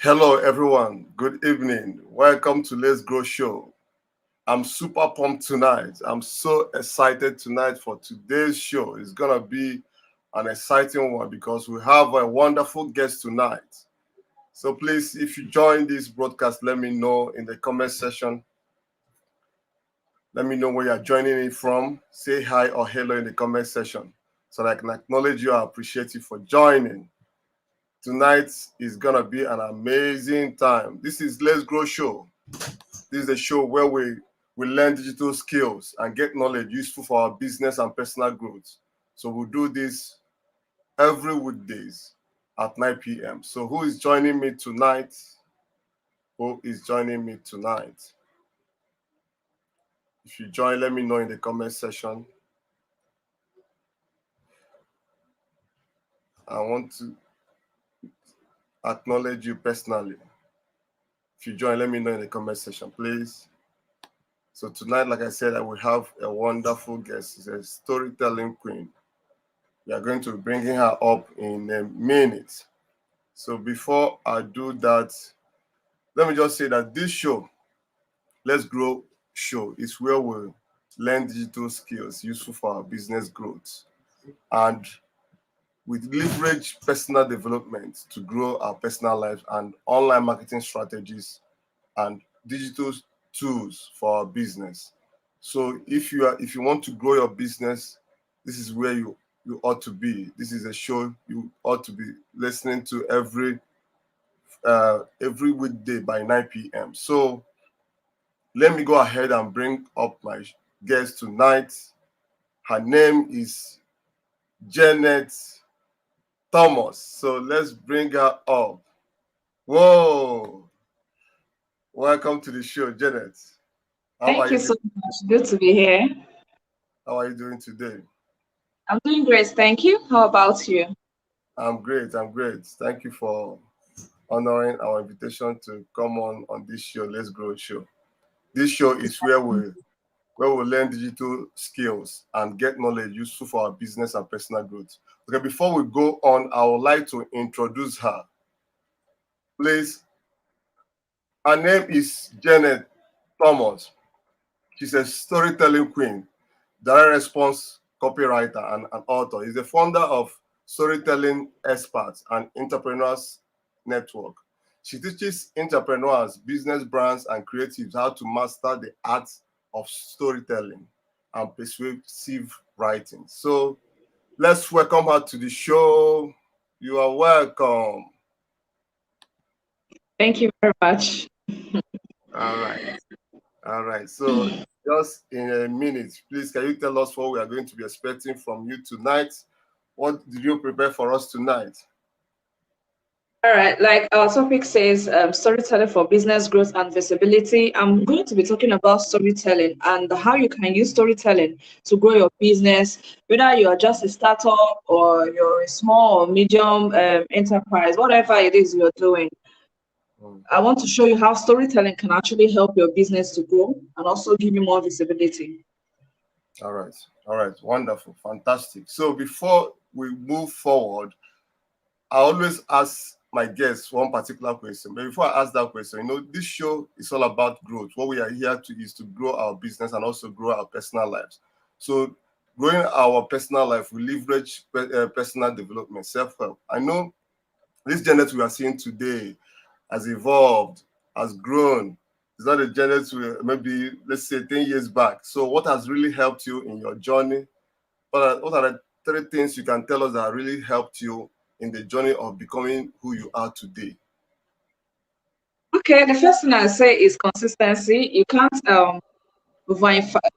Hello, everyone. Good evening. Welcome to Let's Grow Show. I'm super pumped tonight. I'm so excited tonight for today's show. It's going to be an exciting one because we have a wonderful guest tonight. So please, if you join this broadcast, let me know in the comment section. Let me know where you're joining it from. Say hi or hello in the comment section so that I can acknowledge you. I appreciate you for joining. Tonight is gonna be an amazing time. This is Let's Grow Show. This is a show where we learn digital skills and get knowledge useful for our business and personal growth. So we'll do this every weekdays at 9 p.m. So who is joining me tonight? Who is joining me tonight? If you join, let me know in the comment section. I want to acknowledge you personally. If you join, let me know in the comment section, please. So tonight, like I said, I will have a wonderful guest. She's a storytelling queen. We are going to be bringing her up in a minute. So before I do that, let me just say that this show, Let's Grow Show, is where we learn digital skills useful for our business growth. And we leverage personal development to grow our personal lives and online marketing strategies and digital tools for our business. So if you want to grow your business, this is where you ought to be. This is a show you ought to be listening to every weekday by 9 p.m. So let me go ahead and bring up my guest tonight. Her name is Janet Thomas. So let's bring her up. Whoa! Welcome to the show, Janet. How are Thank you you so doing? much. Good to be here. How are you doing today? I'm doing great. Thank you. How about you? I'm great. I'm great. Thank you for honoring our invitation to come on this show, Let's Grow Show. This show is where we learn digital skills and get knowledge useful for our business and personal growth. Okay, before we go on, I would like to introduce her. Please, her name is Janet Thomas. She's a storytelling queen, direct response copywriter, and an author. He's the founder of Storytelling Experts and Entrepreneurs Network. She teaches entrepreneurs, business brands, and creatives how to master the art of storytelling and persuasive writing. So let's welcome her to the show. You are welcome. Thank you very much. All right. All right. So just in a minute, please, can you tell us what we are going to be expecting from you tonight? What did you prepare for us tonight? All right, like our topic says, storytelling for business growth and visibility. I'm going to be talking about storytelling and how you can use storytelling to grow your business, whether you're just a startup or you're a small or medium enterprise, whatever it is you're doing. Hmm. I want to show you how storytelling can actually help your business to grow and also give you more visibility. All right. All right. Wonderful. Fantastic. So before we move forward, I always ask my guests one particular question. But before I ask that question, this show is all about growth. What we are here to is to grow our business and also grow our personal lives. So growing our personal life, we leverage personal development, self-help. I know this Janet we are seeing today has evolved, has grown. It's not a Janet maybe, let's say, 10 years back. So what has really helped you in your journey? What are the three things you can tell us that really helped you in the journey of becoming who you are today? Okay, the first thing I say is consistency. You can't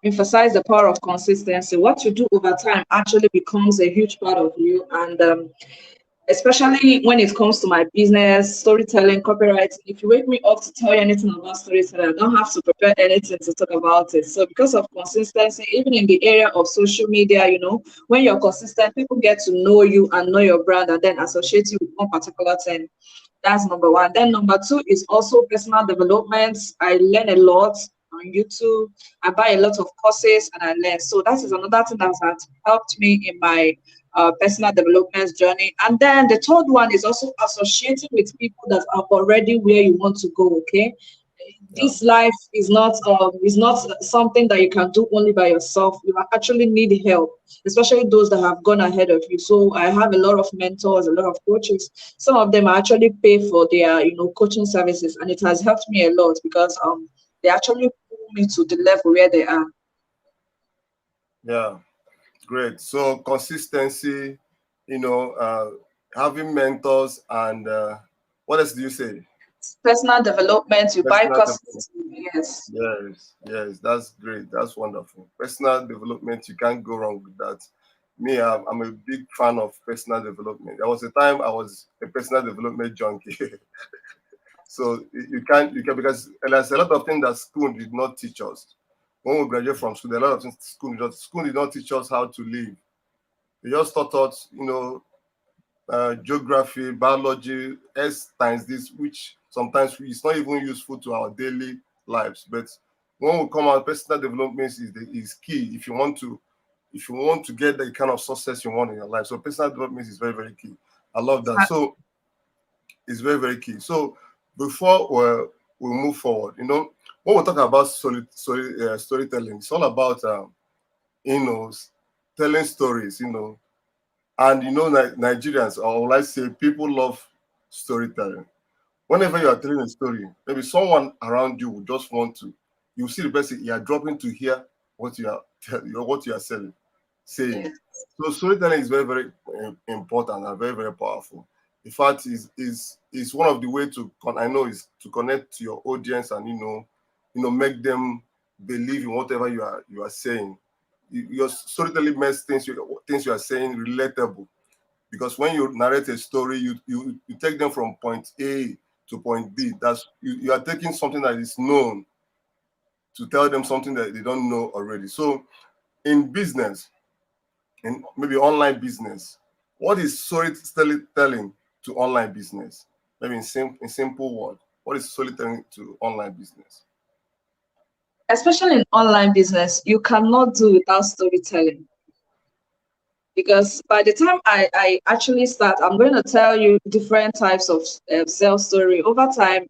emphasize the power of consistency. What you do over time actually becomes a huge part of you, and especially when it comes to my business, storytelling, copywriting. If you wake me up to tell you anything about storytelling, I don't have to prepare anything to talk about it. So, because of consistency, even in the area of social media, when you're consistent, people get to know you and know your brand, and then associate you with one particular thing. That's number one. Then number two is also personal development. I learn a lot on YouTube. I buy a lot of courses and I learn. So that is another thing that has helped me in my personal development journey. And then the third one is also associating with people that are already where you want to go. Okay, Yeah. this life is not something that you can do only by yourself. You actually need help, especially those that have gone ahead of you. So I have a lot of mentors, a lot of coaches. Some of them actually pay for their coaching services, and it has helped me a lot because they actually pull me to the level where they are. Yeah, great. So consistency, having mentors, and what else do you say? Personal development, you buy Personal courses. development. Yes. Yes, that's great. That's wonderful. Personal development, you can't go wrong with that. Me, I'm a big fan of personal development. There was a time I was a personal development junkie. So you can because there's a lot of things that school did not teach us. When we graduate from school, there are a lot of things school did not teach us how to live. They just taught us, geography, biology, S times this, which sometimes is not even useful to our daily lives. But when we come out, personal development is key if you want to get the kind of success you want in your life. So personal development is very, very key. I love that. So it's very, very key. So before we move forward, when we talk about storytelling, it's all about you know telling stories, and Nigerians, or let's say people love storytelling. Whenever you are telling a story, maybe someone around you will just want to, you see the person you are dropping to hear what you are what you are saying. Yes. So storytelling is very, very important and very, very powerful. In fact, is one of the way I know is to connect to your audience and make them believe in whatever you are saying. Your storytelling makes things you are saying relatable, because when you narrate a story, you take them from point A to point B. That's you are taking something that is known to tell them something that they don't know already. So in business, in maybe online business, what is storytelling to online business? Maybe in simple word, what is storytelling to online business? Especially in online business, you cannot do without storytelling. Because by the time I actually start, I'm going to tell you different types of sales story over time.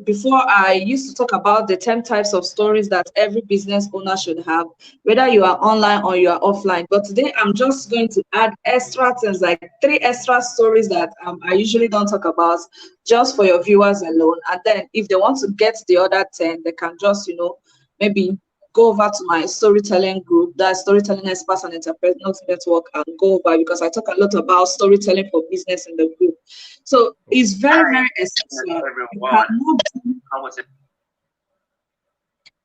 Before I used to talk about the 10 types of stories that every business owner should have, whether you are online or you are offline. But today I'm just going to add extra things, like 3 extra stories that I usually don't talk about, just for your viewers alone. And then if they want to get the other 10, they can just, maybe go over to my storytelling group, that Storytelling Experts and Entrepreneurs Network, and go over, because I talk a lot about storytelling for business in the group. So it's very, very essential.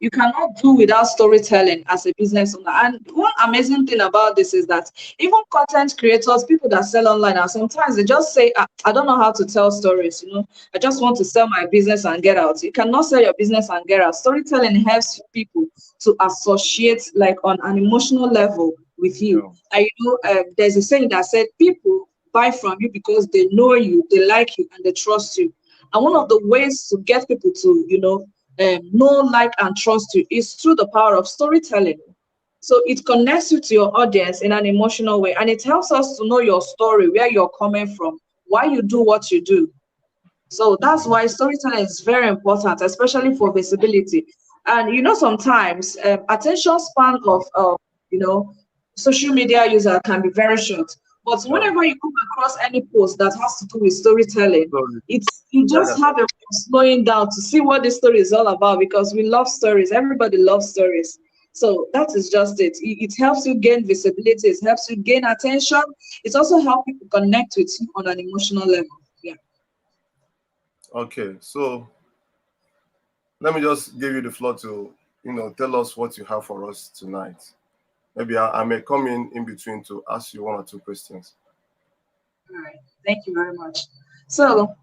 You cannot do without storytelling as a business owner. And one amazing thing about this is that even content creators, people that sell online, and sometimes they just say, I don't know how to tell stories, I just want to sell my business and get out. You cannot sell your business and get out. Storytelling helps people to associate, like, on an emotional level with you. There's a saying that said people buy from you because they know you, they like you, and they trust you. And one of the ways to get people to, know, like, and trust you is through the power of storytelling. So it connects you to your audience in an emotional way, and it helps us to know your story, where you're coming from, why you do what you do. So that's why storytelling is very important, especially for visibility. And sometimes attention span of social media user can be very short. But whenever you come across any post that has to do with storytelling, you just have a slowing down to see what the story is all about, because we love stories. Everybody loves stories. So that is just it. It helps you gain visibility. It helps you gain attention. It also helps people connect with you on an emotional level. Yeah. Okay, so let me just give you the floor to tell us what you have for us tonight. Maybe I may come in between to ask you 1 or 2 questions. All right. Thank you very much. So,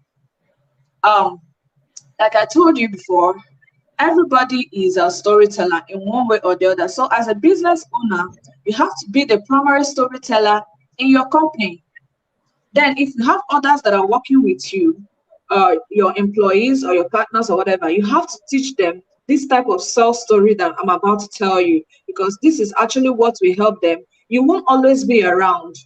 like I told you before, everybody is a storyteller in one way or the other. So as a business owner, you have to be the primary storyteller in your company. Then if you have others that are working with you, your employees or your partners or whatever, you have to teach them this type of self story that I'm about to tell you, because this is actually what will help them. You won't always be around.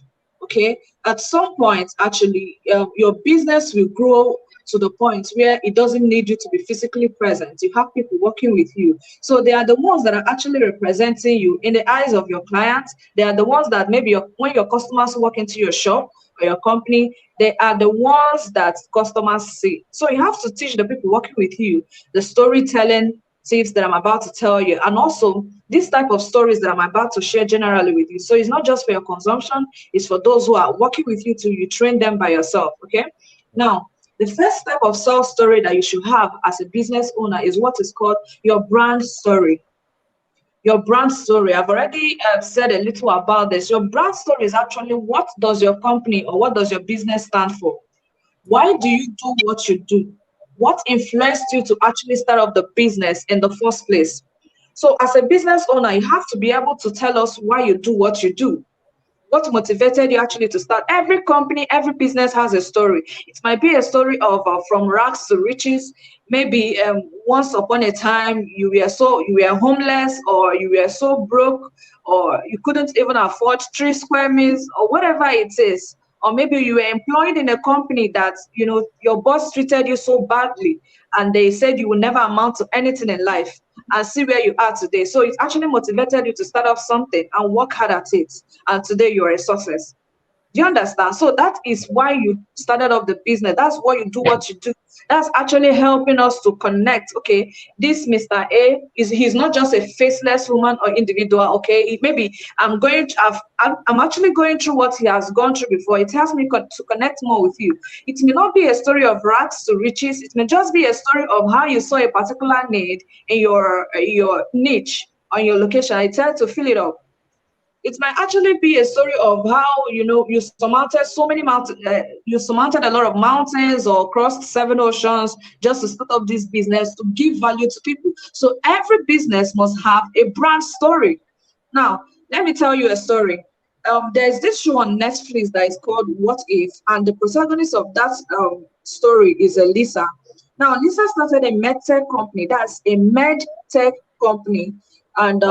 okay, at some point, actually, your business will grow to the point where it doesn't need you to be physically present. You have people working with you. So they are the ones that are actually representing you in the eyes of your clients. They are the ones that maybe when your customers walk into your shop or your company, they are the ones that customers see. So you have to teach the people working with you the storytelling tips that I'm about to tell you, and also this type of stories that I'm about to share generally with you. So it's not just for your consumption, it's for those who are working with you to you train them by yourself. Okay. Now, the first type of self story that you should have as a business owner is what is called your brand story. Your brand story, I've already said a little about this. Your brand story is actually what does your company or what does your business stand for? Why do you do what you do? What influenced you to actually start up the business in the first place? So as a business owner, you have to be able to tell us why you do what you do. What motivated you actually to start? Every company, every business has a story. It might be a story of from rags to riches. Maybe once upon a time you were homeless, or you were so broke, or you couldn't even afford 3 square meals, or whatever it is. Or maybe you were employed in a company that your boss treated you so badly, and they said you will never amount to anything in life, and see where you are today. So it actually motivated you to start off something and work hard at it. And today you are a success. Do you understand? So that is why you started off the business. That's why you do what you do. That's actually helping us to connect. Okay, this Mr. A he's not just a faceless woman or individual. Okay, maybe I'm actually going through what he has gone through before. It helps me to connect more with you. It may not be a story of rags to riches. It may just be a story of how you saw a particular need in your niche on your location. I tend to fill it up. It might actually be a story of how you surmounted so many mountains, you surmounted a lot of mountains or crossed 7 oceans just to start up this business to give value to people. So every business must have a brand story. Now, let me tell you a story. There's this show on Netflix that is called What If, and the protagonist of that story is Lisa. Now, Lisa started a medtech company. That's a medtech company, and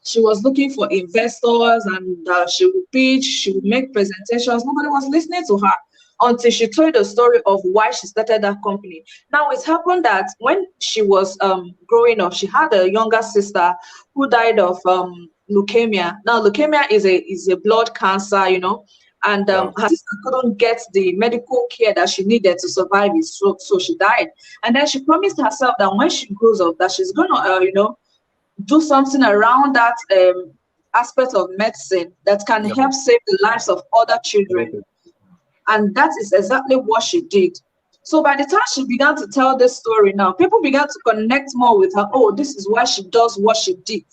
she was looking for investors, and she would pitch, she would make presentations. Nobody was listening to her until she told the story of why she started that company. Now, it happened that when she was growing up, she had a younger sister who died of leukemia. Now, leukemia is a blood cancer, and her sister couldn't get the medical care that she needed to survive it, so she died. And then she promised herself that when she grows up, that she's gonna, do something around that aspect of medicine that can help save the lives of other children. And that is exactly what she did. So by the time she began to tell this story now, people began to connect more with her. Oh, this is why she does what she did.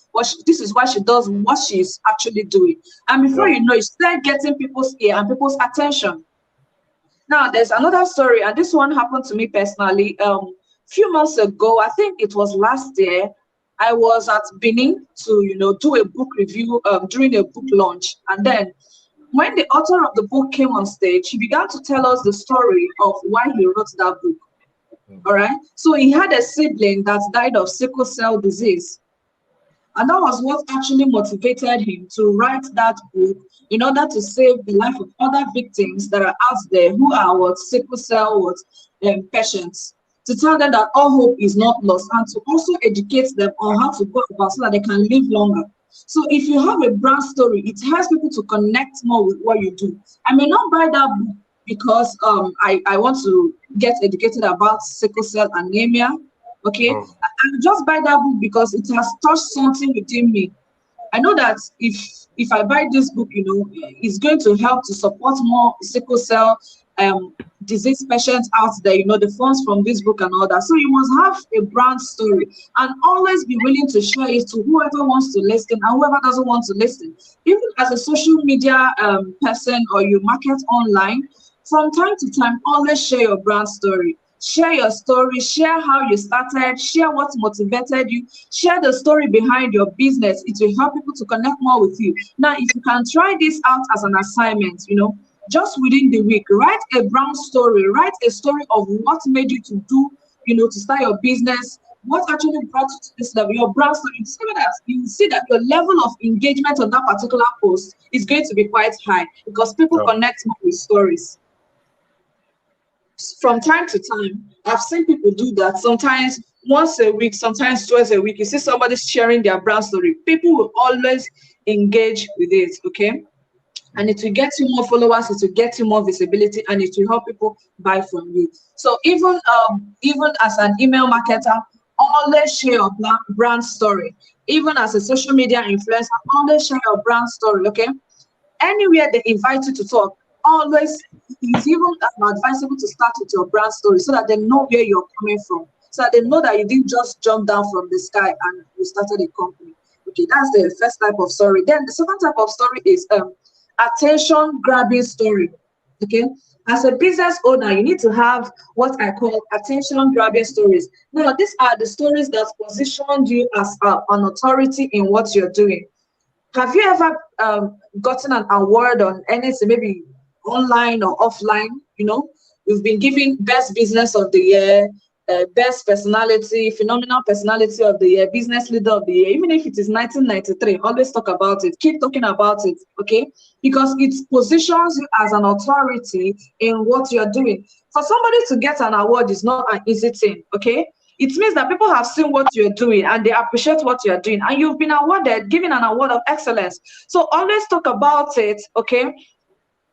This is why she does what she's actually doing. And before you know it, she started getting people's ear and people's attention. Now, there's another story, and this one happened to me personally. Few months ago, I think it was last year, I was at Benin to, do a book review during a book launch. And then when the author of the book came on stage, he began to tell us the story of why he wrote that book. All right. So he had a sibling that died of sickle cell disease. And that was what actually motivated him to write that book in order to save the life of other victims that are out there who are sickle cell patients. To tell them that all hope is not lost, and to also educate them on how to go about so that they can live longer. So if you have a brand story, it helps people to connect more with what you do. I may not buy that book because I want to get educated about sickle cell anemia. Okay, I just buy that book because it has touched something within me. I know that if I buy this book, it's going to help to support more sickle cell disease patients out there, the funds from this book and all that. So you must have a brand story and always be willing to share it to whoever wants to listen and whoever doesn't want to listen. Even as a social media person, or you market online, from time to time, always share your brand story. Share your story, share how you started, share what motivated you, share the story behind your business. It will help people to connect more with you. Now, if you can try this out as an assignment, just within the week, write a brand story, write a story of what made you to do, to start your business, what actually brought you to this level, your brand story. You discover that you see that your level of engagement on that particular post is going to be quite high because people Yeah. connect more with stories. From time to time, I've seen people do that. Sometimes once a week, sometimes twice a week. You see somebody sharing their brand story. People will always engage with it, okay? And it will get you more followers, it will get you more visibility, and it will help people buy from you. So even as an email marketer, always share your brand story. Even as a social media influencer, always share your brand story, okay? Anywhere they invite you to talk, always, it's even advisable to start with your brand story so that they know where you're coming from, so that they know that you didn't just jump down from the sky and you started a company. Okay, that's the first type of story. Then the second type of story is attention grabbing story. Okay, as a business owner, you need to have what I call attention grabbing stories. Now, these are the stories that position you as an authority in what you're doing. Have you ever gotten an award on anything, maybe online or offline? You know, you've been given best business of the year, best personality, phenomenal personality of the year, business leader of the year. Even if it is 1993, always talk about it. Keep talking about it, okay? Because it positions you as an authority in what you're doing. For somebody to get an award is not an easy thing, okay? It means that people have seen what you're doing and they appreciate what you're doing, and you've been awarded, given an award of excellence. So always talk about it, okay?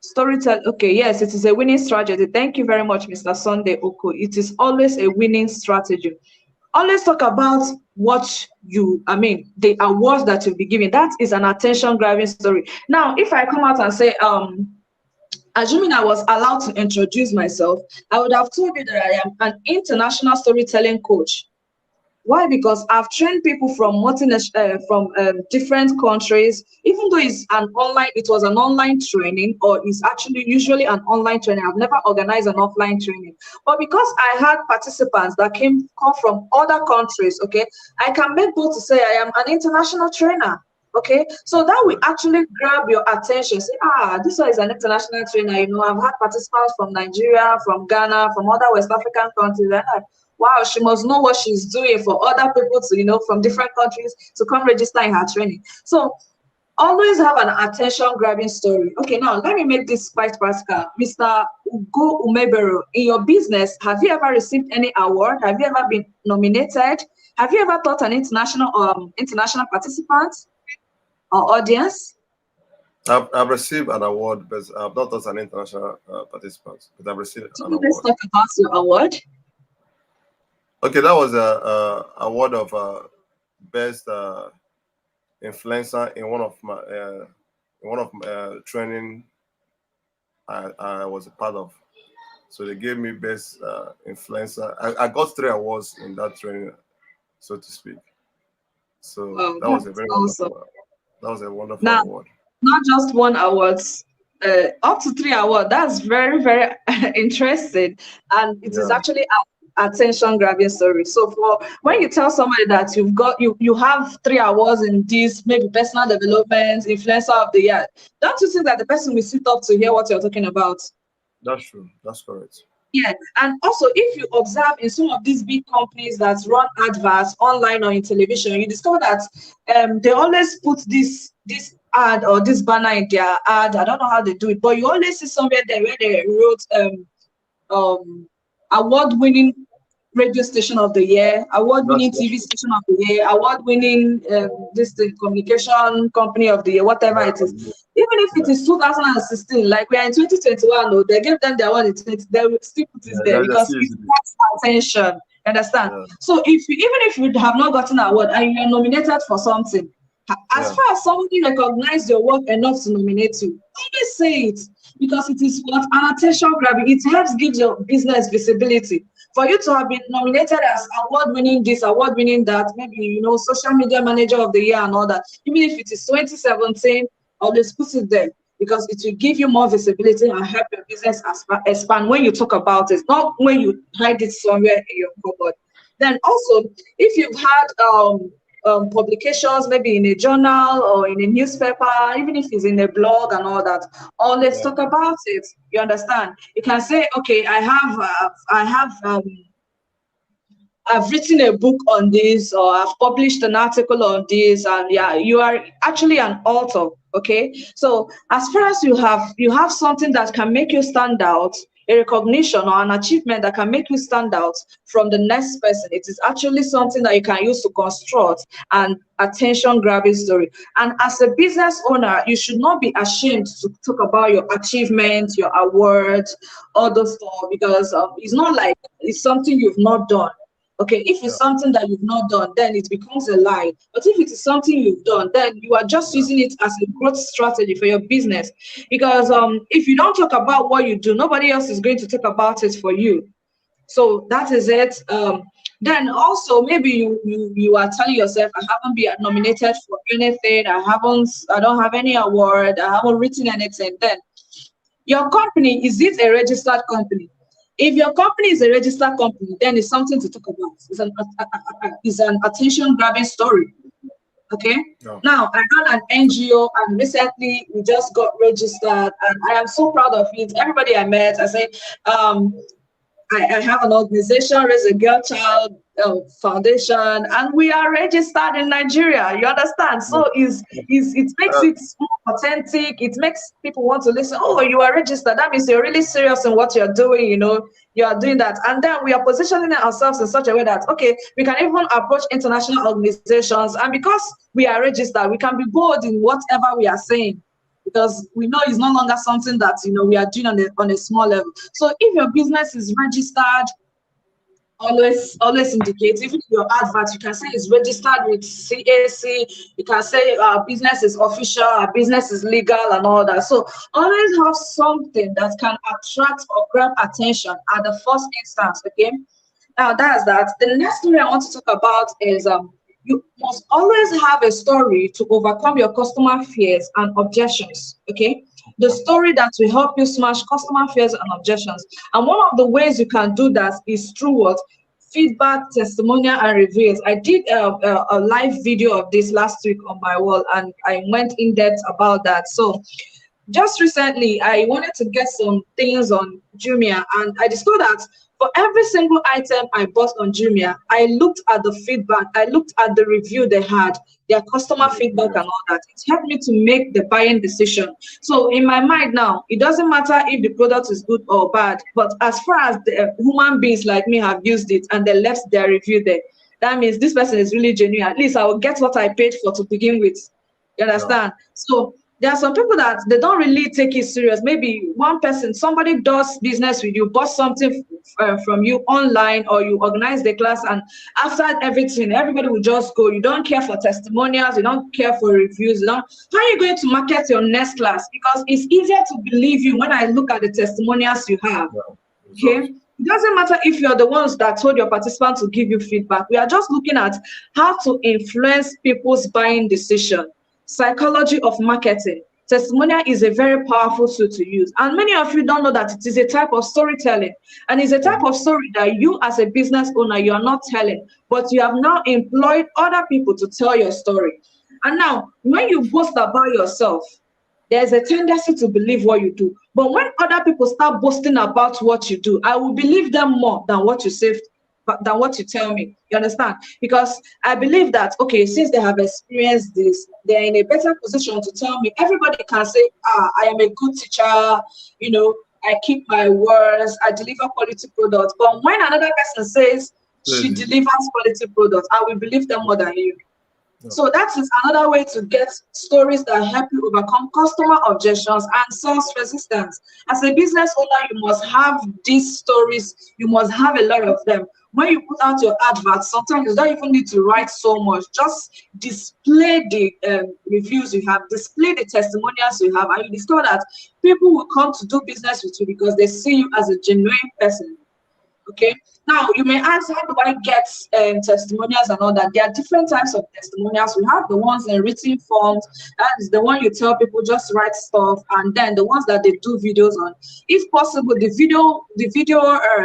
Storytelling, okay, yes, it is a winning strategy. Thank you very much, Mr. Sunday Oko. It is always a winning strategy. Always talk about the awards that you'll be giving. That is an attention grabbing story. Now, if I come out and say, assuming I was allowed to introduce myself, I would have told you that I am an international storytelling coach. Why? Because I've trained people from different countries. Even though it was an online training, or it's actually usually an online training. I've never organized an offline training, but because I had participants that come from other countries, okay, I can make bold to say I am an international trainer. Okay, so that will actually grab your attention. Say, this one is an international trainer. You know, I've had participants from Nigeria, from Ghana, from other West African countries. Wow, she must know what she's doing for other people to, from different countries to come register in her training. So always have an attention grabbing story. Okay, now let me make this quite practical. Mr. Ugo Umebero, in your business, have you ever received any award? Have you ever been nominated? Have you ever taught an international participant or audience? I've received an award, but I've not as an international participant, but I've received an award. Let's talk about your award. Okay, that was a award of best influencer in one of my training I was a part of. So they gave me best influencer. I got 3 awards in that training, so to speak. So that was a very wonderful. That was a wonderful award. Not just 1 award, up to 3 awards. That's very, very interesting, and it is actually attention grabbing story. So when you tell somebody that you have 3 awards in this, maybe personal development, influencer of the year, don't you think that the person will sit up to hear what you're talking about? That's true. That's correct. Yeah, and also if you observe in some of these big companies that run adverts online or in television, you discover that they always put this ad or this banner in their ad. I don't know how they do it, but you always see somewhere there where they wrote award-winning radio station of the year, award-winning TV station of the year, award-winning communication company of the year, whatever it is. Even if it is 2016, like we are in 2021, they gave them the award in 20, they will still put it there because it gets attention. Understand? Yeah. So even if you have not gotten an award and you are nominated for something, as far as somebody recognizes your work enough to nominate you, always say it, because it is what an attention grabbing. It helps give your business visibility. For you to have been nominated as award-winning this, award-winning that, maybe, social media manager of the year and all that, even if it is 2017, always put it there, because it will give you more visibility and help your business expand when you talk about it, not when you hide it somewhere in your cupboard. Then also, if you've had publications, maybe in a journal or in a newspaper, even if it's in a blog and all that, always talk about it. You understand? You can say, okay, I have I've written a book on this, or I've published an article on this, and yeah, you are actually an author. Okay, so as far as you have something that can make you stand out, a recognition or an achievement that can make you stand out from the next person, it is actually something that you can use to construct an attention grabbing story. And as a business owner, you should not be ashamed to talk about your achievements, your awards, all those stuff, because it's not like it's something you've not done. Okay, if Yeah. it's something that you've not done, then it becomes a lie. But if it is something you've done, then you are just Yeah. using it as a growth strategy for your business. Because if you don't talk about what you do, nobody else is going to talk about it for you. So that is it. Then also maybe you are telling yourself, I haven't been nominated for anything, I don't have any award, I haven't written anything. Then your company, is it a registered company? If your company is a registered company, then it's something to talk about. It's an attention grabbing story. Okay. Yeah. Now I run an NGO, and recently we just got registered, and I am so proud of it. Everybody I met, I say, um, I have an organization, Raise a Girl Child Foundation, and we are registered in Nigeria. You understand? Yeah. So it makes Uh, it more authentic. It makes people want to listen. Oh, you are registered. That means you're really serious in what you're doing. You are doing that. And then we are positioning ourselves in such a way that, okay, we can even approach international organizations. And because we are registered, we can be bold in whatever we are saying, because we know it's no longer something that we are doing on a small level. So if your business is registered, always indicate. Even your advert, you can say it's registered with CAC. You can say our business is official, our business is legal, and all that. So always have something that can attract or grab attention at the first instance. Okay, now that's that. The next story I want to talk about is you must always have a story to overcome your customer fears and objections. Okay, the story that will help you smash customer fears and objections. And one of the ways you can do that is through what? Feedback, testimonial, and reviews. I did a live video of this last week on my wall, and I went in depth about that. So just recently, I wanted to get some things on Jumia, and I discovered that for every single item I bought on Jumia, I looked at the feedback, I looked at the review they had, their customer feedback, and all that. It helped me to make the buying decision. So in my mind now, it doesn't matter if the product is good or bad, but as far as the human beings like me have used it and they left their review there, that means this person is really genuine. At least I will get what I paid for to begin with. You understand? Yeah. So there are some people that they don't really take it serious. Maybe one person, somebody does business with you, bought something from you online, or you organize the class, and after everything, everybody will just go. You don't care for testimonials, you don't care for reviews. How are you going to market your next class? Because it's easier to believe you when I look at the testimonials you have. Yeah, okay. It doesn't matter if you're the ones that told your participants to give you feedback. We are just looking at how to influence people's buying decision. Psychology of marketing. Testimonial is a very powerful tool to use, and many of you don't know that it is a type of storytelling, and it's a type of story that you as a business owner, you are not telling, but you have now employed other people to tell your story. And now when you boast about yourself, there's a tendency to believe what you do. But when other people start boasting about what you do, I will believe them more than what you say, than what you tell me. You understand? Because I believe that, okay, since they have experienced this, they're in a better position to tell me. Everybody can say, I am a good teacher, I keep my words, I deliver quality products. But when another person says she delivers quality products, I will believe them more than you. So that is another way to get stories that help you overcome customer objections and sales resistance. As a business owner, you must have these stories. You must have a lot of them. When you put out your adverts, sometimes you don't even need to write so much. Just display the reviews you have, display the testimonials you have, and you discover that people will come to do business with you because they see you as a genuine person. Okay. Now you may ask, how do I get testimonials and all that? There are different types of testimonials. We have the ones in written forms. That is the one you tell people just write stuff, and then the ones that they do videos on. If possible, the video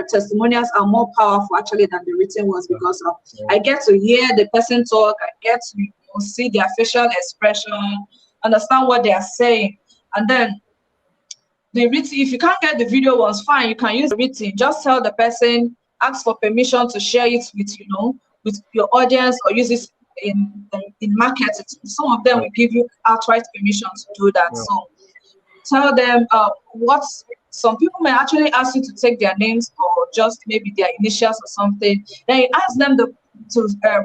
testimonials are more powerful actually than the written ones, because I get to hear the person talk. I get to see their facial expression, understand what they are saying, and then the written, if you can't get the video ones, fine, you can use the written. Just tell the person, ask for permission to share it with, with your audience or use it in marketing. Some of them will give you outright permission to do that. Yeah. So tell them what some people may actually ask you to take their names or just maybe their initials or something. Then you ask them to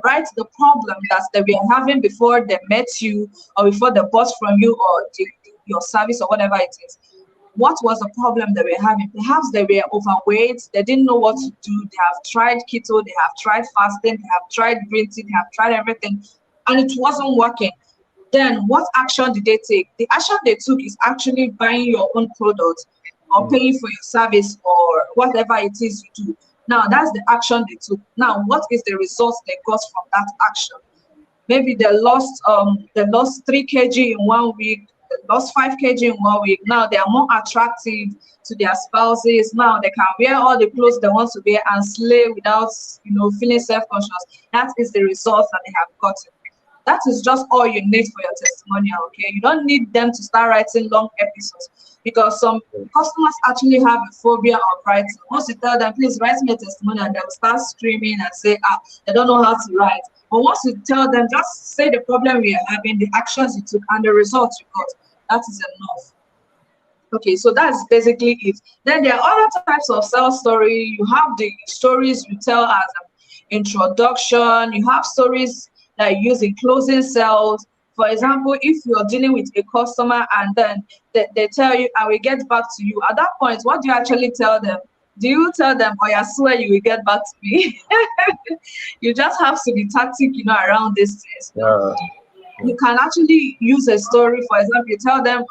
write the problem that they were having before they met you or before they bought from you or your service or whatever it is. What was the problem they were having? Perhaps they were overweight, they didn't know what to do, they have tried keto, they have tried fasting, they have tried green tea, they have tried everything, and it wasn't working. Then what action did they take? The action they took is actually buying your own product or paying for your service or whatever it is you do. Now that's the action they took. Now what is the result they got from that action? Maybe they lost 3 kg in 1 week, they lost 5 kg in 1 week. Now they are more attractive to their spouses. Now they can wear all the clothes they want to wear and slay without feeling self-conscious. That is the result that they have gotten. That is just all you need for your testimonial, okay? You don't need them to start writing long episodes because some customers actually have a phobia of writing. Once you tell them, please write me a testimonial, they'll start screaming and say, they don't know how to write. But once you tell them, just say the problem we are having, the actions you took, and the results you got, that is enough. Okay, so that's basically it. Then there are other types of sales story. You have the stories you tell as an introduction. You have stories that you use in closing sales. For example, if you're dealing with a customer and then they tell you, I will get back to you. At that point, what do you actually tell them? Do you tell them, oh, I swear you will get back to me? You just have to be tactic, around these things. You can actually use a story. For example, you tell them,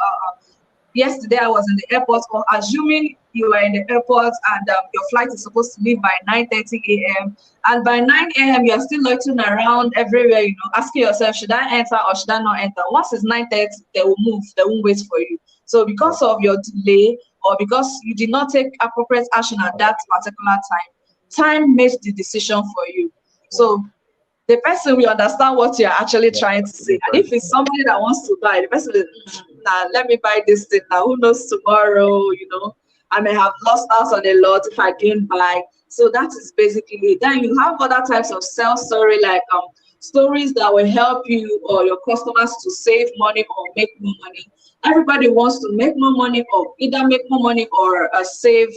yesterday I was in the airport, or assuming you are in the airport and your flight is supposed to leave by 9:30 a.m. and by 9 a.m. you're still loitering around everywhere, asking yourself, should I enter or should I not enter? Once it's 9:30, they will move, they won't wait for you. So because of your delay or because you did not take appropriate action at that particular time made the decision for you. So the person will understand what you're actually trying to say. And if it's somebody that wants to buy, the person is, let me buy this thing now. Who knows tomorrow, I may have lost out on a lot if I didn't buy. So that is basically it. Then you have other types of sales story, like stories that will help you or your customers to save money or make more money. Everybody wants to make more money or either make more money or save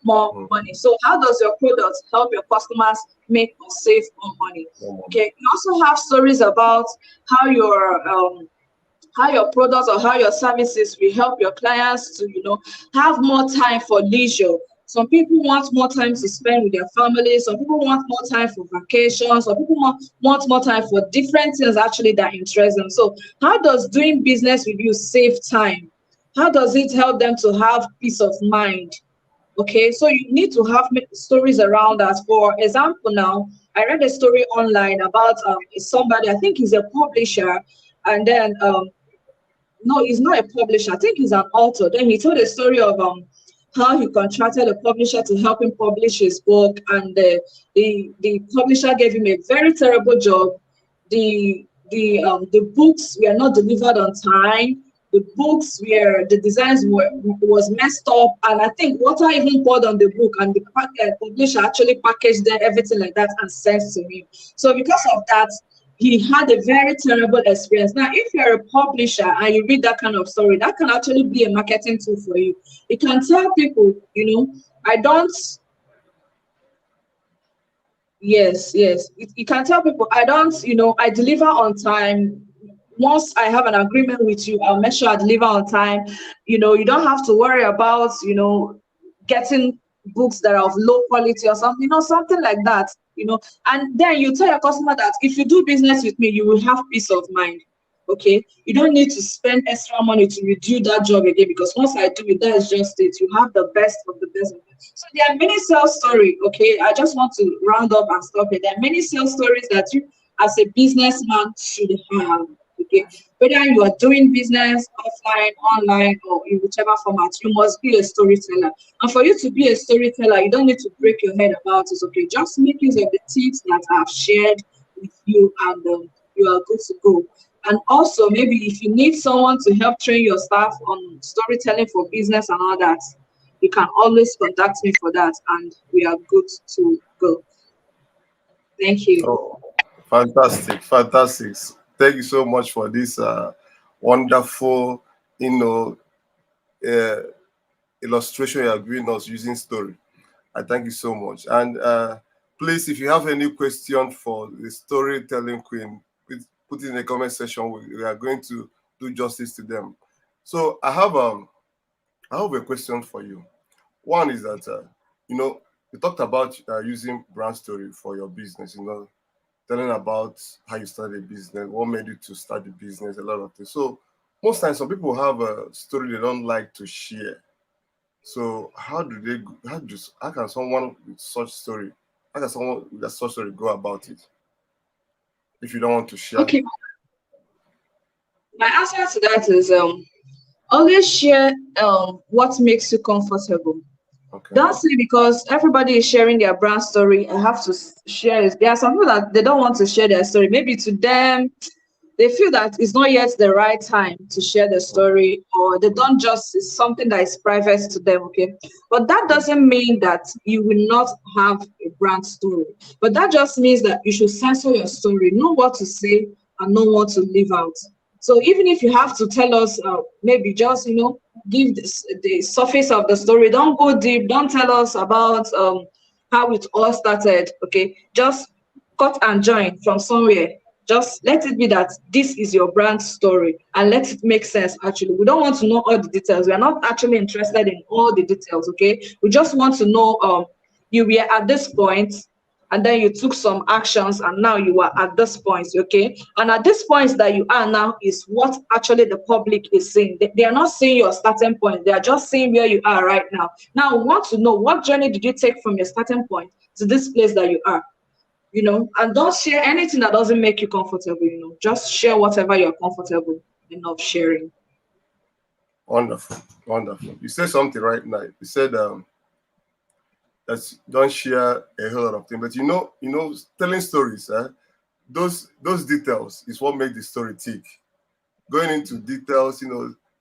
more money. So how does your product help your customers make or save more money? Okay, you also have stories about how your products or how your services will help your clients to have more time for leisure. Some people want more time to spend with their families. Some people want more time for vacations. Some people want more time for different things actually that interest them. So how does doing business with you save time? How does it help them to have peace of mind? Okay, so you need to have stories around that. For example, now I read a story online about somebody, I think he's a publisher, and then no, he's not a publisher, I think he's an author. Then he told a story of how he contracted a publisher to help him publish his book, and the publisher gave him a very terrible job. The books were not delivered on time. The books where the designs was messed up, and I think water even poured on the book, and the publisher actually packaged everything like that and sent to him. So because of that, he had a very terrible experience. Now, if you're a publisher and you read that kind of story, that can actually be a marketing tool for you. You can tell people, I don't. Yes. You can tell people, I don't, I deliver on time. Once I have an agreement with you, I'll make sure I deliver on time. You don't have to worry about, getting books that are of low quality or something, something like that, and then you tell your customer that if you do business with me, you will have peace of mind. Okay, you don't need to spend extra money to redo that job again, because once I do it, that is just it. You have the best of the best. So there are many sales stories. Okay, I just want to round up and stop it. There are many sales stories that you as a businessman should have. Okay, whether you are doing business offline, online, or in whichever format, you must be a storyteller. And for you to be a storyteller, you don't need to break your head about it. Okay, just make use of the tips that I've shared with you, and you are good to go. And also, maybe if you need someone to help train your staff on storytelling for business and all that, you can always contact me for that, and we are good to go. Thank you. Oh, fantastic, fantastic. Thank you so much for this wonderful, you know, uh, illustration you are giving us using story. I thank you so much. And please, if you have any question for the storytelling queen, please put it in the comment section. We are going to do justice to them. So I have a question for you. One is that you talked about using brand story for your business. Telling about how you started a business, what made you to start the business, a lot of things. So most times, some people have a story they don't like to share. So how can someone with such story, how can someone with such story go about it if you don't want to share? Okay, my answer to that is always share what makes you comfortable. Okay. Don't say because everybody is sharing their brand story, I have to share it. There are some people that they don't want to share their story. Maybe to them, they feel that it's not yet the right time to share the story, or they don't just, it's something that is private to them, okay? But that doesn't mean that you will not have a brand story. But that just means that you should censor your story, know what to say and know what to leave out. So even if you have to tell us, maybe just, give the surface of the story, don't go deep, don't tell us about how it all started, okay? Just cut and join from somewhere. Just let it be that this is your brand story and let it make sense. Actually, we don't want to know all the details. We are not actually interested in all the details, okay? We just want to know you were at this point and then you took some actions and now you are at this point, okay? And at this point that you are now is what actually the public is seeing. They are not seeing your starting point. They are just seeing where you are right now. Now we want to know, what journey did you take from your starting point to this place that you are? And don't share anything that doesn't make you comfortable. Just share whatever you're comfortable enough sharing. Wonderful, wonderful. You said something right now. You said that don't share a whole lot of things, but telling stories, those details is what make the story tick. Going into details,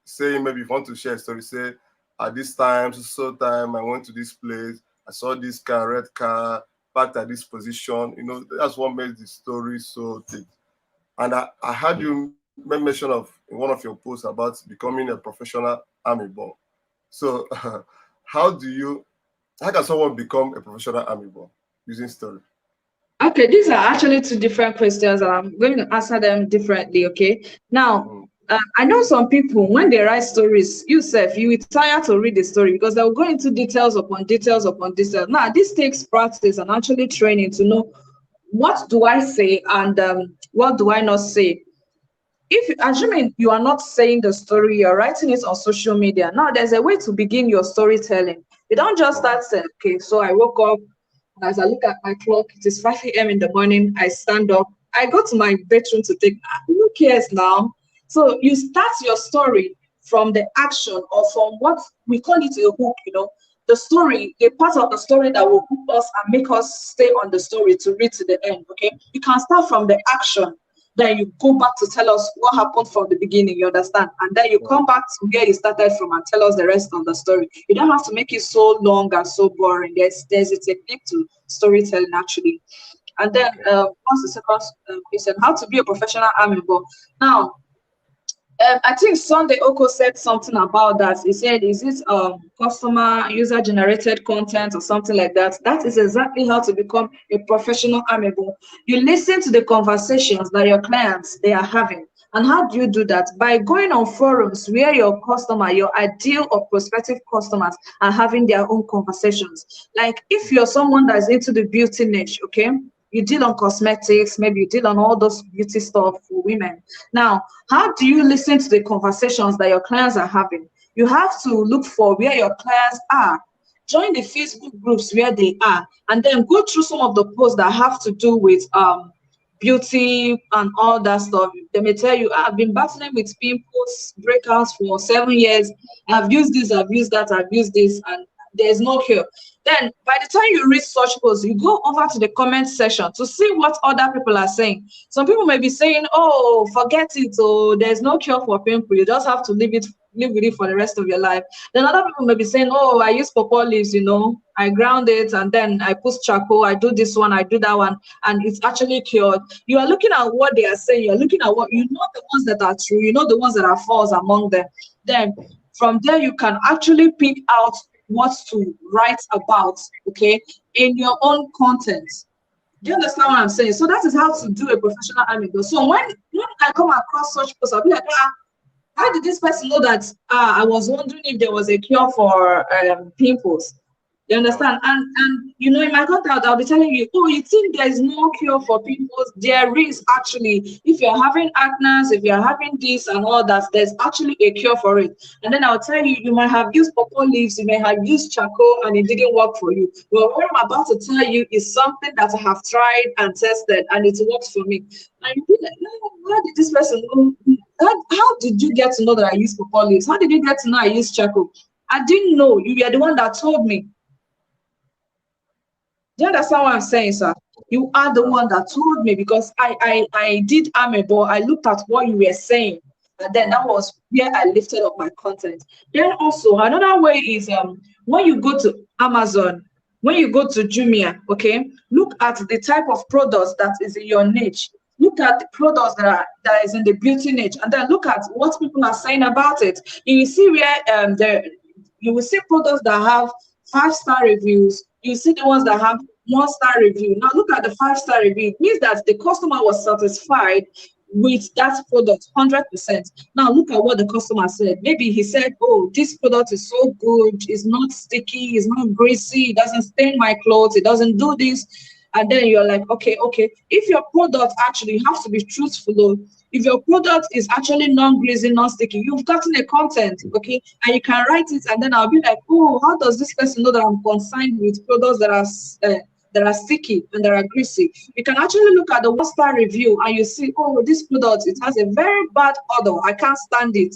saying maybe if you want to share a story, say at this time, so time, I went to this place, I saw this car, red car, parked at this position. That's what makes the story so thick. And I heard you make mention of in one of your posts about becoming a professional army boy. So how can someone become a professional army boy using story? Okay, these are actually two different questions, and I'm going to answer them differently. Okay, now I know some people when they write stories, you will tire to read the story because they'll go into details upon details upon details. Now, this takes practice and actually training to know what do I say and what do I not say. If assuming you are not saying the story, you're writing it on social media. Now there's a way to begin your storytelling. You don't just start saying, okay, so I woke up, and as I look at my clock, it is 5 a.m. in the morning. I stand up, I go to my bedroom to take, who cares now? So you start your story from the action or from what we call it a hook, the story, the part of the story that will hook us and make us stay on the story to read to the end. Okay, you can start from the action, then you go back to tell us what happened from the beginning, you understand? And then you come back to where you started from and tell us the rest of the story. You don't have to make it so long and so boring. There's a technique to storytelling, actually. And then what's the second question? How to be a professional army boy. Now, I think Sunday Oko said something about that. He said, is it customer user generated content or something like that? That is exactly how to become a professional amiable. You listen to the conversations that your clients they are having. And how do you do that? By going on forums where your customer, your ideal or prospective customers are having their own conversations. Like if you're someone that's into the beauty niche, okay? You deal on cosmetics, maybe you deal on all those beauty stuff for women. Now, how do you listen to the conversations that your clients are having? You have to look for where your clients are. Join the Facebook groups where they are, and then go through some of the posts that have to do with beauty and all that stuff. They may tell you, I've been battling with pimples, breakouts for 7 years. I've used this, I've used that, I've used this, and there's no cure. Then by the time you read such posts, you go over to the comment section to see what other people are saying. Some people may be saying, oh, forget it, oh, there's no cure for pimple. You just have to leave it live with it for the rest of your life. Then other people may be saying, oh, I use pawpaw leaves, I ground it and then I put charcoal, I do this one, I do that one, and it's actually cured. You are looking at what they are saying, you're looking at what, the ones that are true, the ones that are false among them. Then from there, you can actually pick out what to write about, okay, in your own content. Do you understand what I'm saying? So that is how to do a professional amigo. So when I come across such posts, I'll be like, how did this person know that I was wondering if there was a cure for pimples? You understand? And in my contact, I'll be telling you, oh, you think there's no cure for pimples? There is actually. If you're having acne, if you're having this and all that, there's actually a cure for it. And then I'll tell you, you might have used pawpaw leaves, you may have used charcoal, and it didn't work for you. Well, what I'm about to tell you is something that I have tried and tested, and it works for me. And you'll be like, no, how did this person know? How did you get to know that I use pawpaw leaves? How did you get to know I use charcoal? I didn't know. You were the one that told me. Do you understand what I'm saying, sir? You are the one that told me, because I did Amebo. I looked at what you were saying, and then that was where I lifted up my content. Then also another way is when you go to Amazon, when you go to Jumia, okay, look at the type of products that is in your niche. Look at the products that is in the beauty niche, and then look at what people are saying about it. You will see where you will see products that have 5-star reviews. You see the ones that have 1-star review. Now look at the 5-star review. It means that the customer was satisfied with that product 100%. Now look at what the customer said. Maybe he said, oh, this product is so good, it's not sticky, it's not greasy, it doesn't stain my clothes, it doesn't do this. And then you're like, okay. If your product actually, you have to be truthful. If your product is actually non-greasy, non-sticky, you've gotten a content, okay, and you can write it, and then I'll be like, oh, how does this person know that I'm concerned with products that are sticky and that are greasy? You can actually look at the 1-star review and you see, oh, this product, it has a very bad odor, I can't stand it.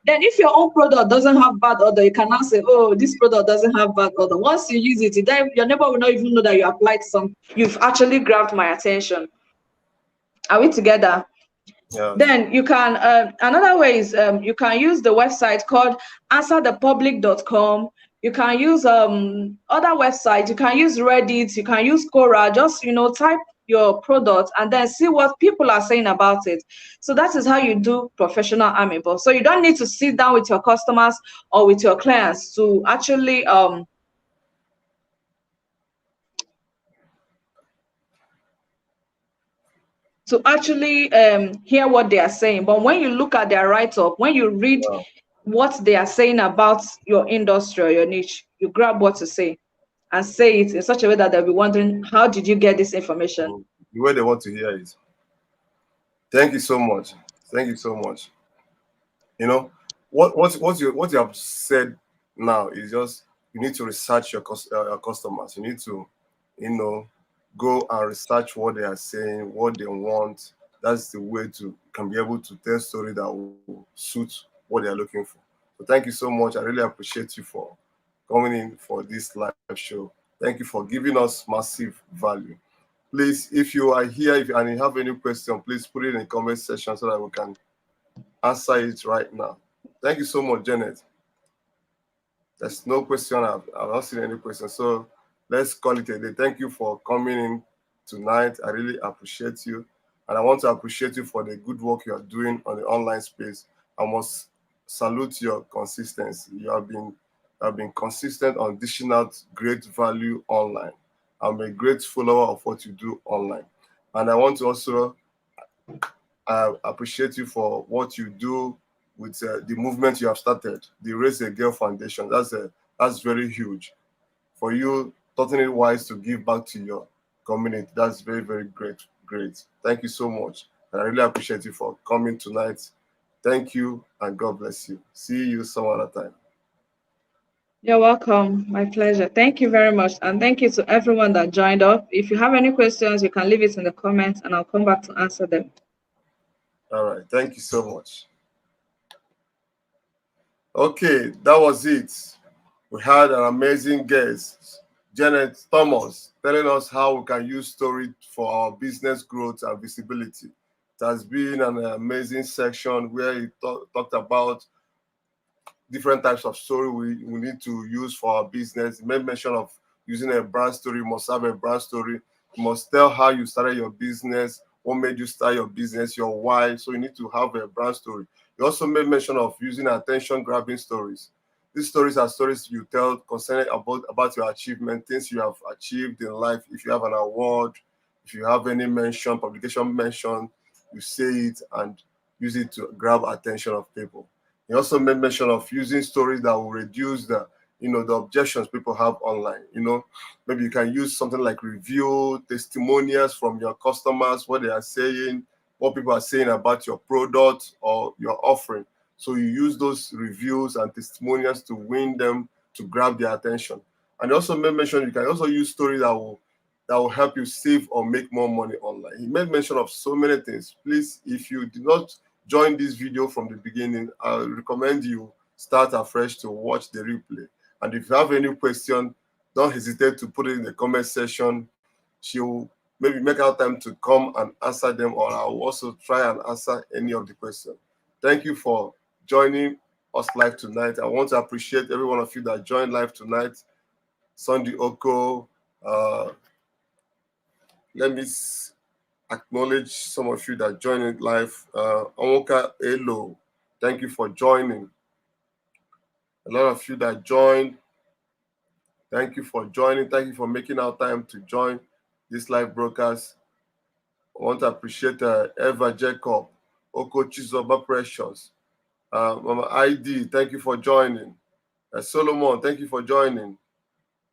Then if your own product doesn't have bad odor, you can now say, oh, this product doesn't have bad odor. Once you use it, your neighbor will not even know that you applied something. You've actually grabbed my attention. Are we together? Yeah. Then you can, another way is you can use the website called answerthepublic.com. You can use other websites. You can use Reddit. You can use Quora. Just, type your product and then see what people are saying about it. So that is how you do professional Amebo. So you don't need to sit down with your customers or with your clients to actually hear what they are saying. But when you look at their write-up, when you read what they are saying about your industry or your niche, you grab what to say and say it in such a way that they'll be wondering, how did you get this information? The way they want to hear it. Thank you so much. Thank you so much. What you have said now is just, you need to research your customers. You need to, go and research what they are saying, what they want. That's the way to can be able to tell story that will suit what they are looking for. So thank you so much. I really appreciate you for coming in for this live show. Thank you for giving us massive value. Please, if you are here and you have any question, please put it in the comment section so that we can answer it right now. Thank you so much, Janet. There's no question. I've not seen any question. So let's call it a day. Thank you for coming in tonight. I really appreciate you. And I want to appreciate you for the good work you are doing on the online space. I must salute your consistency. You have been consistent on dishing out great value online. I'm a great follower of what you do online. And I want to also appreciate you for what you do with the movement you have started, the Raise a Girl Foundation. That's very huge. For you, totally wise to give back to your community. That's very, very great. Thank you so much. And I really appreciate you for coming tonight. Thank you, and God bless you. See you some other time. You're welcome. My pleasure. Thank you very much. And thank you to everyone that joined up. If you have any questions, you can leave it in the comments and I'll come back to answer them. All right. Thank you so much. Okay, that was it. We had an amazing guest, Janet Thomas, telling us how we can use story for our business growth and visibility. It has been an amazing section where he talked about different types of story we need to use for our business. You made mention of using a brand story. You must have a brand story. You must tell how you started your business, what made you start your business, your why. So you need to have a brand story. You also made mention of using attention-grabbing stories. These stories are stories you tell concerning about your achievement, things you have achieved in life. If you have an award, if you have any mention, publication mention, you say it and use it to grab attention of people. He also made mention of using stories that will reduce the objections people have online. Maybe you can use something like review, testimonials from your customers, what they are saying, what people are saying about your product or your offering. So you use those reviews and testimonials to win them, to grab their attention. And he also made mention you can also use stories that will help you save or make more money online. He made mention of so many things. Please, if you did not join this video from the beginning, I recommend you start afresh to watch the replay. And if you have any question, don't hesitate to put it in the comment section. She'll maybe make out time to come and answer them, or I'll also try and answer any of the questions. Thank you for joining us live tonight. I want to appreciate every one of you that joined live tonight. Sunday Oko, let me acknowledge some of you that joined it live. Onwoka Elo, thank you for joining. A lot of you that joined, thank you for joining. Thank you for making our time to join this live broadcast. I want to appreciate Eva Jacob, Oko Chizoba Precious, Mama ID, thank you for joining. Solomon, thank you for joining.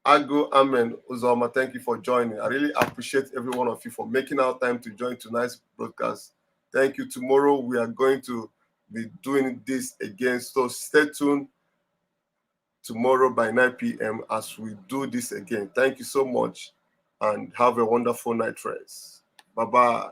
Ago Amen Uzoma, thank you for joining. I really appreciate every one of you for making our time to join tonight's broadcast. Thank you. Tomorrow we are going to be doing this again, so stay tuned tomorrow by 9 p.m. as we do this again. Thank you so much and have a wonderful night rest. Bye-bye.